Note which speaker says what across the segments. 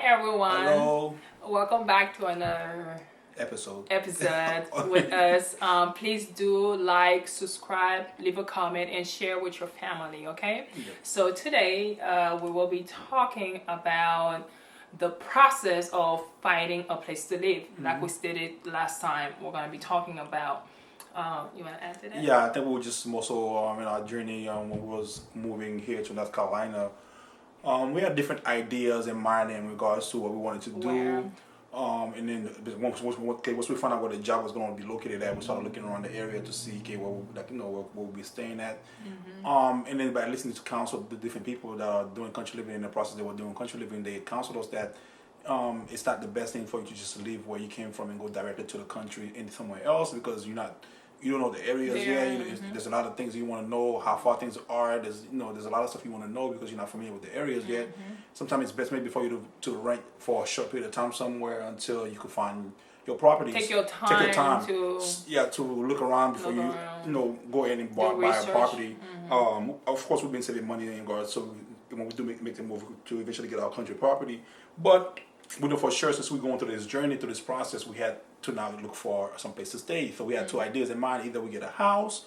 Speaker 1: everyone.
Speaker 2: Hello.
Speaker 1: Welcome back to another
Speaker 2: Episode
Speaker 1: with us. Please do like, subscribe, leave a comment, and share with your family, okay?
Speaker 2: Yep.
Speaker 1: So today we will be talking about the process of finding a place to live. Like we stated last time, we're going to be talking about. You want to add to that?
Speaker 2: Yeah, I think we were just more so in our journey when we was moving here to North Carolina. We had different ideas in mind in regards to what we wanted to do.
Speaker 1: Where?
Speaker 2: And then once we found out where the job was going to be located at, we started looking around the area to see where we'll be staying at. And then by listening to counsel the different people that are doing country living in the process they were doing country living, they counseled us that it's not the best thing for you to just leave where you came from and go directly to the country and somewhere else because you don't know the areas yet. There's a lot of things you want to know, how far things are. There's a lot of stuff you want to know because you're not familiar with the areas yet. Sometimes it's best maybe for you to rent for a short period of time somewhere until you can find your properties.
Speaker 1: Take your time
Speaker 2: to look around before you go in and buy a property. Of course, we've been saving money in regards so when we do make the move to eventually get our country property, but we know for sure since we're going through this journey, through this process, we had to now look for some place to stay. So we had two ideas in mind: either we get a house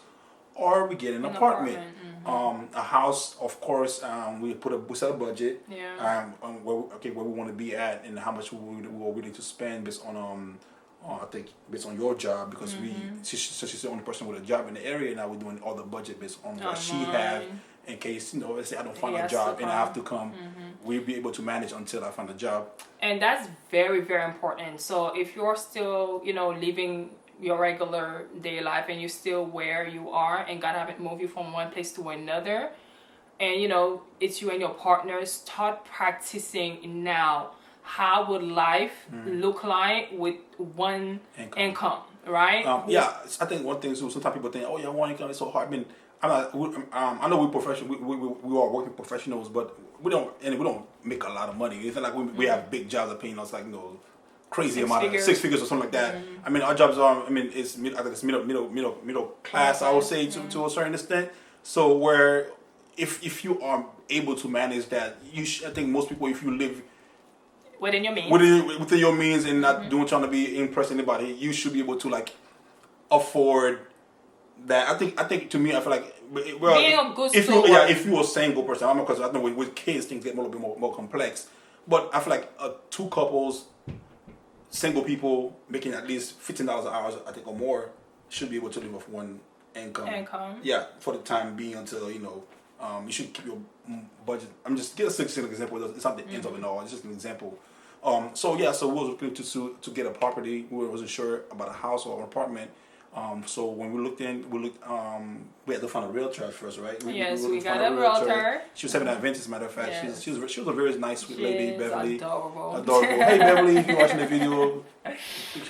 Speaker 2: or we get an apartment. A house, of course, we set a budget. Where we want to be at and how much we were willing to spend based on I think based on your job because she's the only person with a job in the area. Now we're doing all the budget based on what she have. In case, let's say I don't find a job and I have to come, we'll be able to manage until I find a job.
Speaker 1: And that's very, very important. So if you're still, living your regular day life and you're still where you are and God haven't moved you from one place to another, and, it's you and your partner, start practicing now. How would life look like with one income, right?
Speaker 2: I think one thing, so sometimes people think, oh, yeah, one income is so hard. I mean, I know we're professional. We are working professionals, but we don't make a lot of money. It's not like we have big jobs that paying us like crazy amount of 6 figures or something like that. I mean, our jobs are. I mean, it's I think it's middle class. I would say to a certain extent. So where if you are able to manage that, I think most people, if you live
Speaker 1: within your means,
Speaker 2: within your means and not trying to be impress anybody, you should be able to afford that. I think to me, I feel like
Speaker 1: being a good
Speaker 2: if you're a single person, because I know with kids things get a little bit more complex. But I feel like two couples, single people making at least $15 an hour, I think, or more, should be able to live off one income. Yeah, for the time being until you should keep your budget. I'm just get a specific example. It's not the end of it all. It's just an example. So we were looking to get a property. We wasn't sure about a house or an apartment. So when we looked, we had to find a realtor at first, right?
Speaker 1: We got a realtor.
Speaker 2: She was having an event, as a matter of fact. Yes. She was a very nice, sweet lady, Beverly.
Speaker 1: Adorable.
Speaker 2: Hey, Beverly, if you're watching the video,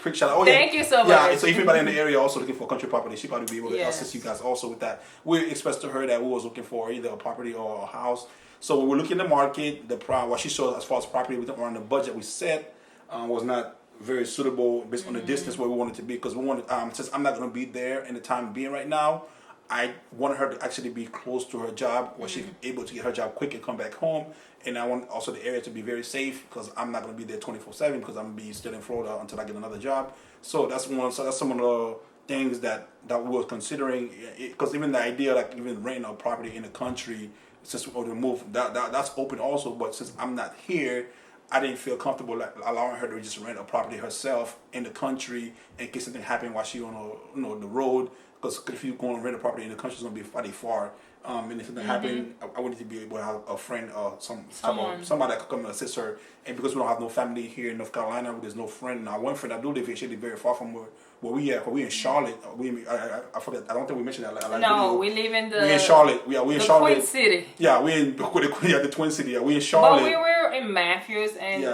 Speaker 2: quick shout out.
Speaker 1: Thank you so much.
Speaker 2: Yeah, so if anybody in the area also looking for a country property, she probably be able to assist you guys also with that. We expressed to her that we was looking for either a property or a house. So when we look in the market, what she showed as far as property around the budget we set was not very suitable based on the distance where we wanted to be, because we wanted since I'm not going to be there in the time being right now, I wanted her to actually be close to her job where she's able to get her job quick and come back home, and I want also the area to be very safe because I'm not going to be there 24/7 because I'm going to be still in Florida until I get another job. So that's some of the things that we were considering, because even the idea even renting a property in the country since we're move that's open also, but since I'm not here, I didn't feel comfortable allowing her to just rent a property herself in the country in case something happened while she on the road. Because if you go and rent a property in the country, it's gonna be pretty far. And if something happened, I wanted to be able to have a friend or somebody that could come and assist her. And because we don't have no family here in North Carolina, there's no friend. Now, one friend I do live here, she lives very far from where we are. We in Charlotte. I forget. I don't think we mentioned that.
Speaker 1: No, we live in
Speaker 2: we in Charlotte. We in Charlotte.
Speaker 1: Twin City.
Speaker 2: Yeah, we in the Twin City. Yeah, we in Charlotte.
Speaker 1: But we were in Matthews, and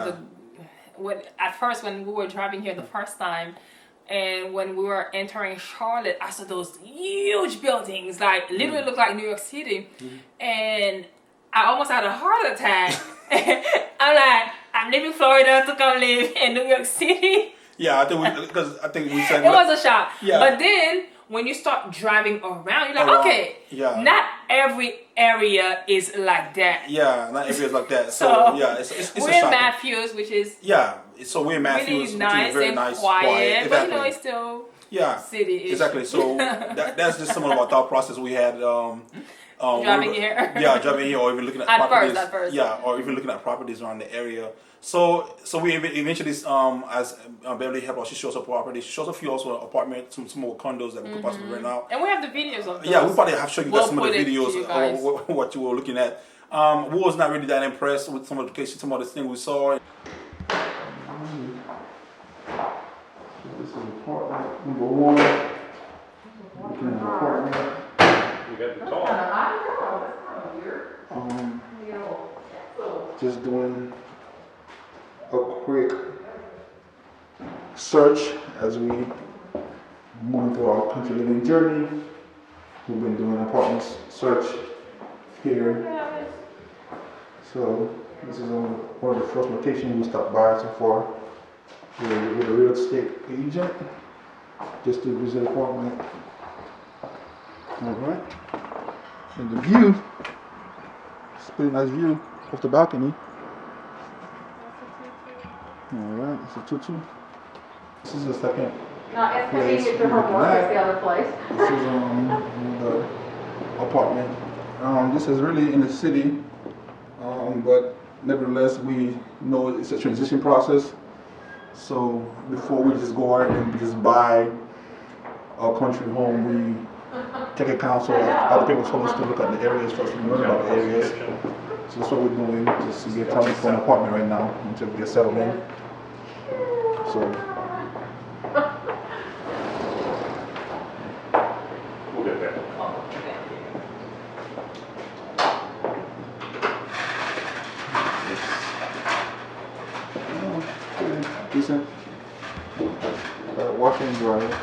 Speaker 1: at first when we were driving here the first time. And when we were entering Charlotte, I saw those huge buildings, literally look like New York City. And I almost had a heart attack. I'm like, I'm leaving Florida to come live in New York City.
Speaker 2: Yeah, I think we said
Speaker 1: it was a shock.
Speaker 2: Yeah.
Speaker 1: But then when you start driving around, you're like, okay, not every area is like that.
Speaker 2: Yeah, not every is like that. So,
Speaker 1: So
Speaker 2: yeah, it's
Speaker 1: we're
Speaker 2: a
Speaker 1: in
Speaker 2: shocking.
Speaker 1: Matthews, which is
Speaker 2: Yeah, so we're in Matthews,
Speaker 1: really
Speaker 2: which is
Speaker 1: nice
Speaker 2: very
Speaker 1: and
Speaker 2: nice,
Speaker 1: quiet, but
Speaker 2: exactly.
Speaker 1: it's still
Speaker 2: Yeah,
Speaker 1: city-ish.
Speaker 2: exactly. So that's just some of our thought process we had.
Speaker 1: Driving here.
Speaker 2: Yeah, driving here, or even looking at,
Speaker 1: At
Speaker 2: properties.
Speaker 1: first.
Speaker 2: Yeah, or even looking at properties around the area. So we eventually, as Beverly helped us, she shows us properties. She shows a few also apartments, some more condos that we could possibly rent out.
Speaker 1: And we have the videos of those.
Speaker 2: Yeah, we probably have shown you guys some of the
Speaker 1: put it to
Speaker 2: videos
Speaker 1: you guys.
Speaker 2: of what you were looking at. We was not really that impressed with some of the locations, some of the things we saw. This is apartment number one. Looking at apartment.
Speaker 3: You got the talk.
Speaker 2: Just doing a quick search as we move through our country living journey. We've been doing apartment search here. So this is one of the first locations we stopped by so far. We're with a real estate agent just to visit apartment. Alright. And the view, it's a pretty nice view off the balcony. Alright, it's a tutu. This is the second
Speaker 4: Not as
Speaker 2: place
Speaker 4: convenient to
Speaker 2: we're
Speaker 4: her
Speaker 2: looking
Speaker 4: work
Speaker 2: at.
Speaker 4: as the other place.
Speaker 2: This is the apartment. This is really in the city, but nevertheless we know it's a transition process. So before we just go out and just buy a country home, we take a counsel. Other people told us to look at the areas first and learn about the areas. So that's what we're doing, just to get time for an apartment right now until we get settled in. So
Speaker 3: We'll get that.
Speaker 2: pretty decent. Wash and dry.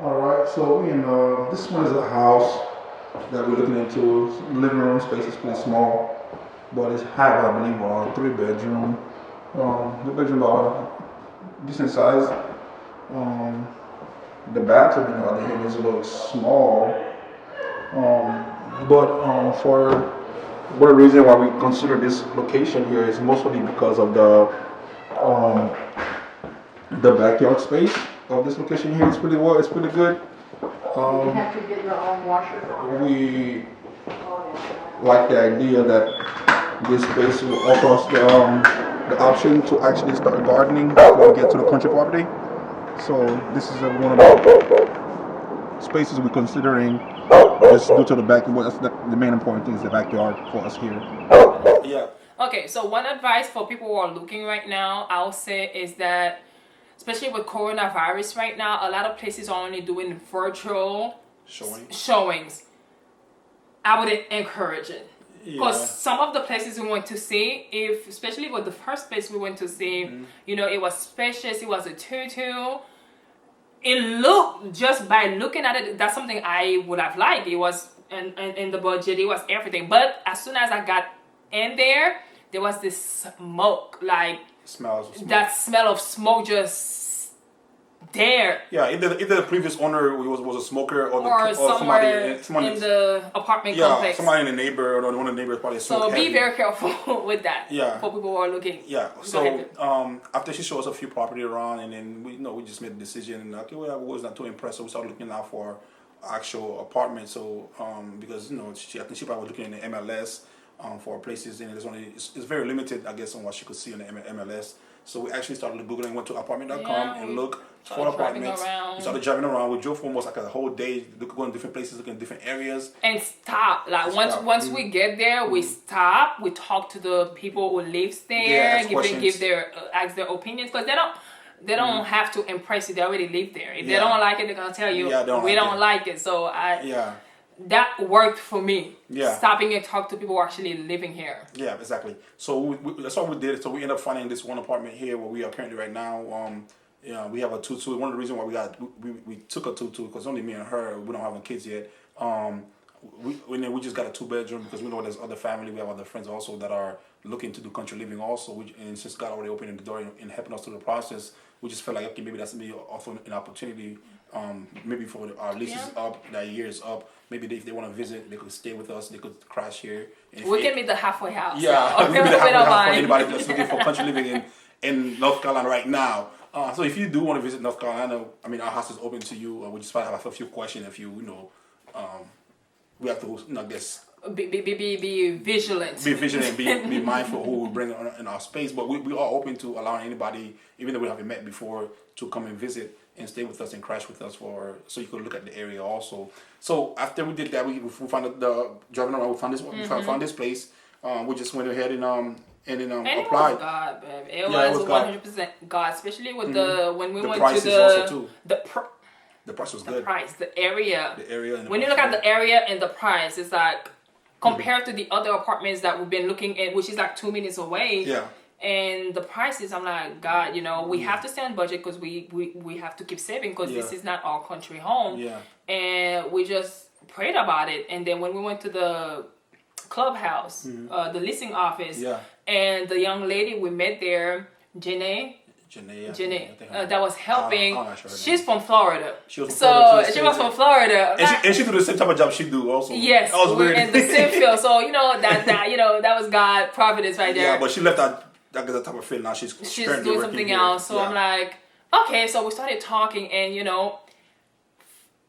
Speaker 2: Alright, so we in this one is a house that we're looking into. Living room space is pretty small, but it's have, I believe, a 3-bedroom. The bedroom are decent size. The bathroom, on the other hand, is a little small. But for one reason why we consider this location here is mostly because of the backyard space of this location here. It's pretty well. It's pretty good.
Speaker 4: You have to get your own washer.
Speaker 2: We like the idea that this space will offer us the option to actually start gardening when we get to the country property. So this is one of the spaces we're considering just due to the back. Well, that's the main important thing is the backyard for us here. Yeah.
Speaker 1: Okay, so one advice for people who are looking right now, I'll say is that, especially with coronavirus right now, a lot of places are only doing virtual showings. I wouldn't encourage it. Because some of the places we went to see, especially with the first place we went to see, it was spacious, it was a tutu. It looked, just by looking at it, that's something I would have liked. It was in the budget, it was everything. But as soon as I got in there was this smoke, like that smell of smoke just there.
Speaker 2: Yeah, either the previous owner was a smoker or
Speaker 1: somebody in the apartment complex.
Speaker 2: Yeah, somebody in the neighbor or one of the neighbors probably smoked.
Speaker 1: So be very careful with that.
Speaker 2: Yeah.
Speaker 1: For people who are looking.
Speaker 2: Yeah. So after she showed us a few property around, and then we just made the decision, and okay, well, I was not too impressed, so we started looking out for actual apartments. So because I think she probably was looking in the MLS for places, and it's very limited, I guess, on what she could see in the MLS. So we actually started Googling, went to apartment.com and looked for apartments. We started driving around. We drove for almost like a whole day, going different places, looking at different areas.
Speaker 1: And stop. Like once we get there, we stop. We talk to the people who lives there, ask their opinions, because they don't have to impress you. They already live there. If they don't like it, they're gonna tell you we don't like it. So that worked for me.
Speaker 2: Yeah. Stopping
Speaker 1: and talk to people who are actually living here.
Speaker 2: Yeah, exactly. So that's what we did. So we ended up finding this one apartment here where we are currently right now. We have a tutu. One of the reasons why we took a tutu, because only me and her. We don't have no kids yet. We just got a 2-bedroom because we know there's other family. We have other friends also that are looking to do country living also. And since God already opened the door and helping us through the process, we just felt like, okay, maybe that's maybe also an opportunity maybe for our lease is up, that year is up. Maybe if they want to visit, they could stay with us. They could crash here. And
Speaker 1: We can meet the halfway house.
Speaker 2: yeah,
Speaker 1: So.
Speaker 2: we can be the
Speaker 1: We
Speaker 2: halfway
Speaker 1: don't
Speaker 2: house for
Speaker 1: mind.
Speaker 2: anybody that's looking for country living in North Carolina right now. So if you do want to visit North Carolina, I mean, our house is open to you. We just might have a few questions if we have to, I guess,
Speaker 1: Be vigilant.
Speaker 2: be vigilant, be mindful who we bring in our space. But we are open to allowing anybody, even though we haven't met before, to come and visit and stay with us and crash with us so you could look at the area also. So after we did that, we found driving around. We found this found this place. We just went ahead and
Speaker 1: And
Speaker 2: applied.
Speaker 1: it was God, babe. It
Speaker 2: Yeah, it
Speaker 1: was
Speaker 2: was God.
Speaker 1: 100% God, especially with when we
Speaker 2: The
Speaker 1: went
Speaker 2: prices
Speaker 1: to
Speaker 2: also too. The price was
Speaker 1: the
Speaker 2: good.
Speaker 1: price, the area.
Speaker 2: The area. And
Speaker 1: When you look at the area and the price, it's like compared to the other apartments that we've been looking at, which is like 2 minutes away.
Speaker 2: Yeah.
Speaker 1: And the prices, I'm like, God, we have to stay on budget because we have to keep saving because this is not our country home.
Speaker 2: Yeah.
Speaker 1: And we just prayed about it. And then when we went to the clubhouse, the leasing office, and the young lady we met there, Janae, that was helping.
Speaker 2: I'm not sure her
Speaker 1: She's
Speaker 2: name.
Speaker 1: from Florida.
Speaker 2: She was from
Speaker 1: so
Speaker 2: Florida, too,
Speaker 1: she was
Speaker 2: same
Speaker 1: from Florida.
Speaker 2: And she do the same type of job she do also.
Speaker 1: Yes,
Speaker 2: That was
Speaker 1: we're
Speaker 2: weird.
Speaker 1: in the same field. So that was God providence right there.
Speaker 2: Yeah, but she left that type of field now. She's
Speaker 1: She's
Speaker 2: currently
Speaker 1: doing
Speaker 2: working
Speaker 1: something
Speaker 2: here.
Speaker 1: else. So
Speaker 2: Yeah.
Speaker 1: I'm like, okay. So we started talking, and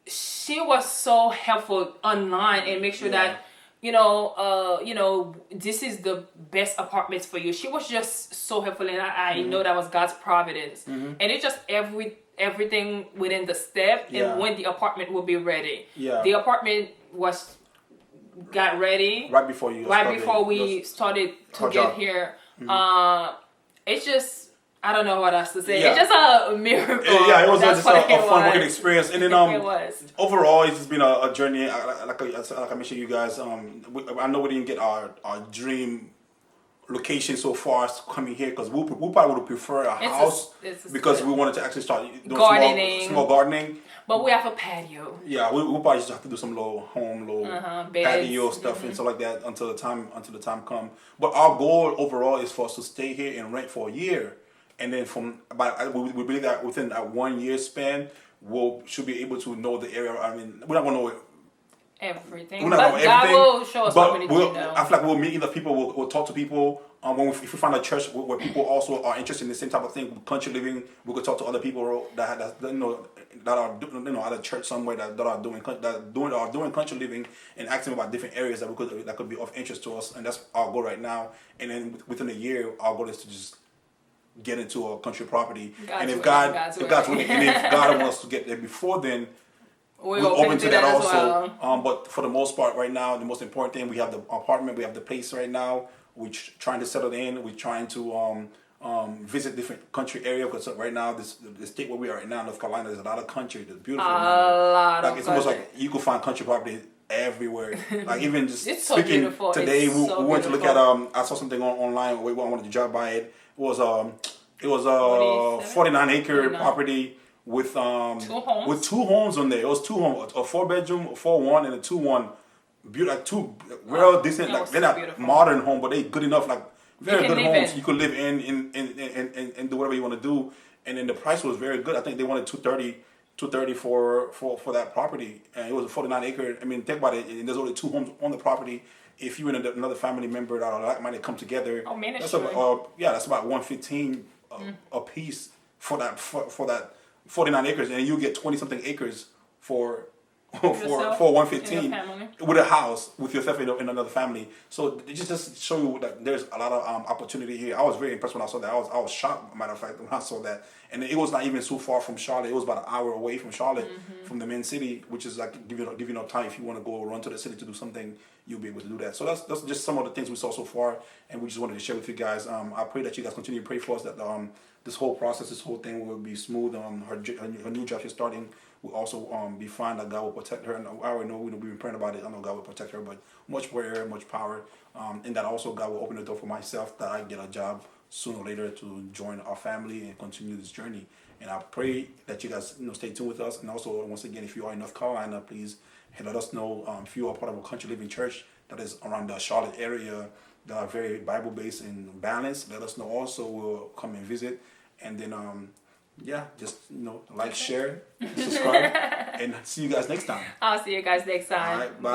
Speaker 1: she was so helpful online and make sure that this is the best apartments for you. She was just so helpful, and I know that was God's providence. And it's just everything within the step and when the apartment will be ready.
Speaker 2: Yeah.
Speaker 1: The apartment got ready
Speaker 2: right before you.
Speaker 1: before we started to get here. It's just, I don't know what else to say.
Speaker 2: Yeah.
Speaker 1: It's just a miracle.
Speaker 2: Yeah, it was
Speaker 1: That's
Speaker 2: just
Speaker 1: what
Speaker 2: a
Speaker 1: it
Speaker 2: fun
Speaker 1: was.
Speaker 2: working experience. And then
Speaker 1: It was.
Speaker 2: overall, it's just been a journey. Like I mentioned, you guys. I know we didn't get our dream location so far as coming here because we probably would prefer a house because we wanted to actually start doing
Speaker 1: Gardening.
Speaker 2: small gardening.
Speaker 1: But we have a patio.
Speaker 2: Yeah, we probably just have to do some little
Speaker 1: beds.
Speaker 2: patio stuff and stuff like that until the time come. But our goal overall is for us to stay here and rent for a year, and then we believe that within that 1 year span, should be able to know the area. I mean, we're not gonna know
Speaker 1: Everything.
Speaker 2: we're not
Speaker 1: But
Speaker 2: gonna know
Speaker 1: God
Speaker 2: everything.
Speaker 1: will show us what we need to know.
Speaker 2: I feel like we'll meet other people. We'll talk to people. If we find a church where people also are interested in the same type of thing, country living, we could talk to other people that are at a church somewhere that are doing country living and ask them about different areas that could be of interest to us, and that's our goal right now. And then within a year, our goal is to just get into a country property. And if God's willing, and if God wants to get there before then, we're open to that also.
Speaker 1: Well.
Speaker 2: But for the most part, right now, the most important thing, we have the apartment, we have the place right now. We're trying to settle in. We're trying to visit different country area because right now, the state where we are right now, North Carolina, there's a lot of country. It's beautiful. It's almost like you can find country property everywhere. Like even just
Speaker 1: it's so
Speaker 2: speaking
Speaker 1: beautiful.
Speaker 2: today,
Speaker 1: It's
Speaker 2: we
Speaker 1: so
Speaker 2: went to look at.
Speaker 1: beautiful.
Speaker 2: I saw something online. We wanted to drive by it. It was a 49-acre property with
Speaker 1: two homes.
Speaker 2: With 2 homes on there. It was 2 homes, a 4-bedroom, a 4-1, and a 2-1. Like 2 real decent. Like they're not
Speaker 1: beautiful.
Speaker 2: modern home, but they good enough. Like very good homes.
Speaker 1: in.
Speaker 2: You could live in and do whatever you want to do. And then the price was very good. I think they wanted $230 for that property, and it was a 49-acre. I mean, think about it. And there's only 2 homes on the property. If you and another family member that are like-minded come together, that's about $115 a piece for that 49 acres, and you get 20-something acres for $115 with a house with yourself and another family. So it just show you that there's a lot of opportunity here. I was very impressed when I saw that. I was shocked, matter of fact, when I saw that. And it was not even so far from Charlotte. It was about an hour away from Charlotte, from the main city, which is like give you enough time if you want to go run to the city to do something, you'll be able to do that. So that's just some of the things we saw so far, and we just wanted to share with you guys. I pray that you guys continue to pray for us that this whole process, this whole thing will be smooth. Her new job she's starting will also be fine. That God will protect her. And I already know we've been praying about it. I know God will protect her, but much prayer, much power, and that also God will open the door for myself that I get a job sooner or later to join our family and continue this journey. And I pray that you guys stay tuned with us. And also, once again, if you are in North Carolina, please let us know if you are part of a country living church that is around the Charlotte area that are very Bible based and balanced. Let us know also. We'll come and visit. And then yeah, just like, share, subscribe, and see you guys next time.
Speaker 1: I'll see you guys next time.
Speaker 2: All right, bye.